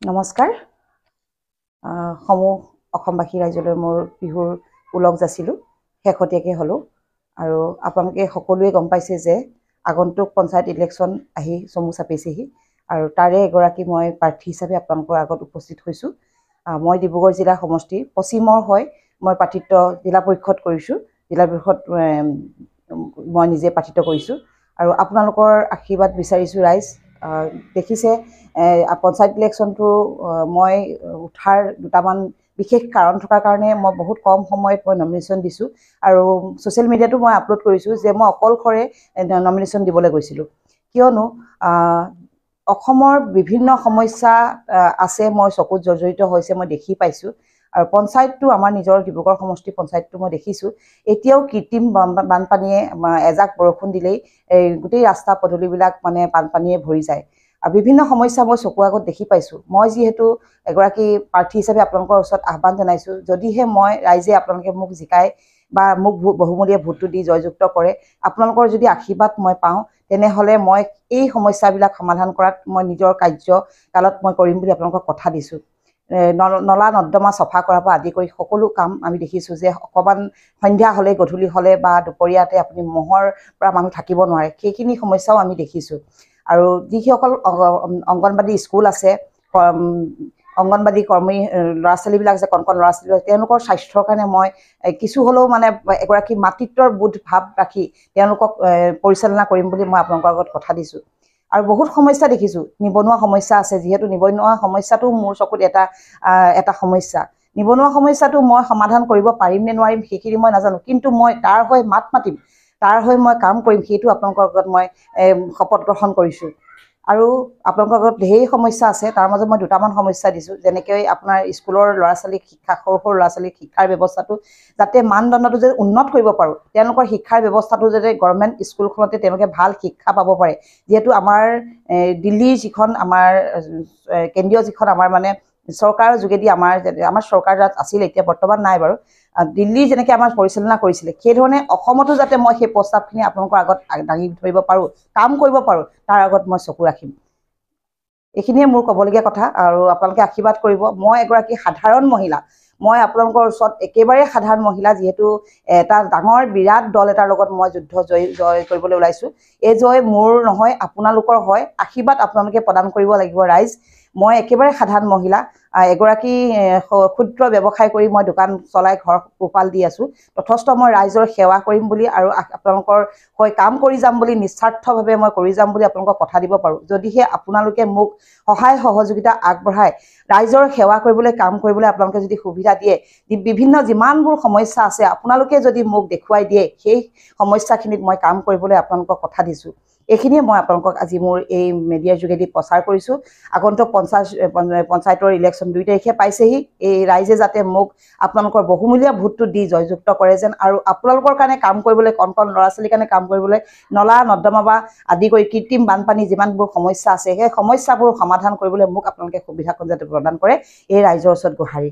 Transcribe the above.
নমস্কাৰ সমূহ অসমবাসী ৰাইজলৈ মোৰ বিহুৰ উলগ যাচিলোঁ শেহতীয়াকৈ হ'লো আৰু আপোনালোকে সকলোৱে গম পাইছে যে আগন্তুক পঞ্চায়ত ইলেকশ্যন আহি চমু চাপিছেহি আৰু তাৰে এগৰাকী মই প্ৰাৰ্থী হিচাপে আপোনালোকৰ আগত উপস্থিত হৈছোঁ। মই ডিব্ৰুগড় জিলা সমষ্টি পশ্চিমৰ হয় মই প্ৰাৰ্থিত্ব জিলা পৰিষদ কৰিছোঁ। জিলা পৰিষদ মই নিজে প্ৰাৰ্থিত্ব কৰিছোঁ আৰু আপোনালোকৰ আশীৰ্বাদ বিচাৰিছোঁ ৰাইজ। দেখিছে পঞ্চায়ত ইলেকশ্যনটো মই উঠাৰ দুটামান বিশেষ কাৰণ থকাৰ কাৰণে মই বহুত কম সময়ত মই নমিনেশ্যন দিছোঁ আৰু ছ'চিয়েল মিডিয়াতো মই আপলোড কৰিছোঁ যে মই অকলশৰে নমিনেশ্যন দিবলৈ গৈছিলোঁ, কিয়নো অসমৰ বিভিন্ন সমস্যা আছে, মই চকুত জৰ্জৰিত হৈছে, মই দেখি পাইছোঁ আৰু পঞ্চায়তটো আমাৰ নিজৰ ডিব্ৰুগড় সমষ্টি পঞ্চায়তটো মই দেখিছোঁ এতিয়াও কৃত্ৰিম বানপানীয়ে এজাক বৰষুণ দিলেই গোটেই ৰাস্তা পদূলিবিলাক মানে বানপানীয়ে ভৰি যায়। বিভিন্ন সমস্যা মই চকুৰ আগত দেখি পাইছোঁ। মই যিহেতু এগৰাকী প্ৰাৰ্থী হিচাপে আপোনালোকৰ ওচৰত আহ্বান জনাইছোঁ, যদিহে মই ৰাইজে আপোনালোকে মোক জিকাই বা মোক বহুমূলীয়া ভোটটো দি জয়যুক্ত কৰে, আপোনালোকৰ যদি আশীৰ্বাদ মই পাওঁ তেনেহ'লে মই এই সমস্যাবিলাক সমাধান কৰাত মই নিজৰ কাৰ্যকালত মই কৰিম বুলি আপোনালোকক কথা দিছোঁ। নলা নৰ্দমা চফা কৰাৰ পৰা আদি কৰি সকলো কাম আমি দেখিছোঁ যে অকণমান সন্ধ্যা হ'লে গধূলি হ'লে বা দুপৰীয়াতে আপুনি মহৰ পৰা মানুহ থাকিব নোৱাৰে, সেইখিনি সমস্যাও আমি দেখিছোঁ। আৰু যিসকল অংগনবাদী স্কুল আছে, অংগনবাদী কৰ্মী ল'ৰা ছোৱালীবিলাক যে কণ ল'ৰা ছোৱালী তেওঁলোকৰ স্বাস্থ্যৰ কাৰণে মই কিছু হ'লেও মানে এগৰাকী মাতৃত্বৰ বোধ ভাৱ ৰাখি তেওঁলোকক পৰিচালনা কৰিম বুলি মই আপোনালোকৰ আগত কথা দিছোঁ। আৰু বহুত সমস্যা দেখিছোঁ, নিবনুৱা সমস্যা আছে, যিহেতু নিবনুৱা সমস্যাটো মোৰ চকুত এটা সমস্যা। নিবনুৱা সমস্যাটো মই সমাধান কৰিব পাৰিম নে নোৱাৰিম সেইখিনি মই নাজানো, কিন্তু মই তাৰ হৈ মাত মাতিম, তাৰ হৈ মই কাম কৰিম, সেইটো আপোনালোকৰ আগত মই শপত গ্ৰহণ কৰিছোঁ। আৰু আপোনালোকৰ আগত ঢেৰ সমস্যা আছে, তাৰ মাজত মই দুটামান সমস্যা দিছোঁ, যেনেকৈ আপোনাৰ স্কুলৰ ল'ৰা ছোৱালীক সৰু সৰু ল'ৰা ছোৱালীক শিক্ষাৰ ব্যৱস্থাটো যাতে মানদণ্ডটো যদি উন্নত কৰিব পাৰোঁ, তেওঁলোকৰ শিক্ষাৰ ব্যৱস্থাটো যাতে গভৰ্ণমেণ্ট স্কুলখনতে তেওঁলোকে ভাল শিক্ষা পাব পাৰে। যিহেতু আমাৰ দিল্লীৰ যিখন আমাৰ কেন্দ্ৰীয় যিখন আমাৰ মানে চৰকাৰৰ যোগেদি আমাৰ চৰকাৰ তাত আছিলে, এতিয়া বৰ্তমান নাই বাৰু, দিল্লী যেনেকৈ আমাৰ পৰিচালনা কৰিছিলে সেইধৰণে অসমতো যাতে মই সেই প্ৰস্তাৱখিনি আপোনালোকৰ আগত দাঙি ধৰিব পাৰোঁ, কাম কৰিব পাৰোঁ, তাৰ আগত মই চকু ৰাখিম। এইখিনিয়ে মোৰ ক'বলগীয়া কথা আৰু আপোনালোকে আশীৰ্বাদ কৰিব। মই এগৰাকী সাধাৰণ মহিলা, মই আপোনালোকৰ ওচৰত একেবাৰে সাধাৰণ মহিলা, যিহেতু এটা ডাঙৰ বিৰাট দল এটাৰ লগত মই যুদ্ধ জয় কৰিবলৈ ওলাইছোঁ। এই জয় মোৰ নহয়, আপোনালোকৰ হয়। আশীৰ্বাদ আপোনালোকে প্ৰদান কৰিব লাগিব ৰাইজ। মই একেবাৰে সাধাৰণ মহিলা, এগৰাকী ক্ষুদ্ৰ ব্যৱসায় কৰি মই দোকান চলাই ঘৰ পোহপাল দি আছোঁ। যথেষ্ট মই ৰাইজৰ সেৱা কৰিম বুলি আৰু আপোনালোকৰ হৈ কাম কৰি যাম বুলি নিস্বাৰ্থভাৱে মই কৰি যাম বুলি আপোনালোকক কথা দিব পাৰোঁ, যদিহে আপোনালোকে মোক সহায় সহযোগিতা আগবঢ়াই ৰাইজৰ সেৱা কৰিবলৈ কাম কৰিবলৈ আপোনালোকে যদি সুবিধা দিয়ে, বিভিন্ন যিমানবোৰ সমস্যা আছে আপোনালোকে যদি মোক দেখুৱাই দিয়ে, সেই সমস্যাখিনিত মই কাম কৰিবলৈ আপোনালোকক কথা দিছোঁ। এইখিনিয়ে মই আপোনালোকক আজি মোৰ এই মিডিয়াৰ যোগেদি প্ৰচাৰ কৰিছোঁ। আগন্তুক পঞ্চায়তৰ ইলেকশ্যন 2 তাৰিখে পাইছেহি। এই ৰাইজে যাতে মোক আপোনালোকৰ বহুমূলীয়া ভোটটো দি জয়যুক্ত কৰে যেন, আৰু আপোনালোকৰ কাৰণে কাম কৰিবলৈ, কণ ল'ৰা ছোৱালীৰ কাৰণে কাম কৰিবলৈ, নলা নৰ্দমা বা আদি কৰি কৃত্ৰিম বানপানী যিমানবোৰ সমস্যা আছে সেই সমস্যাবোৰ সমাধান কৰিবলৈ মোক আপোনালোকে সুবিধাকণ যাতে প্ৰদান কৰে, এই ৰাইজৰ ওচৰত গুহাৰি।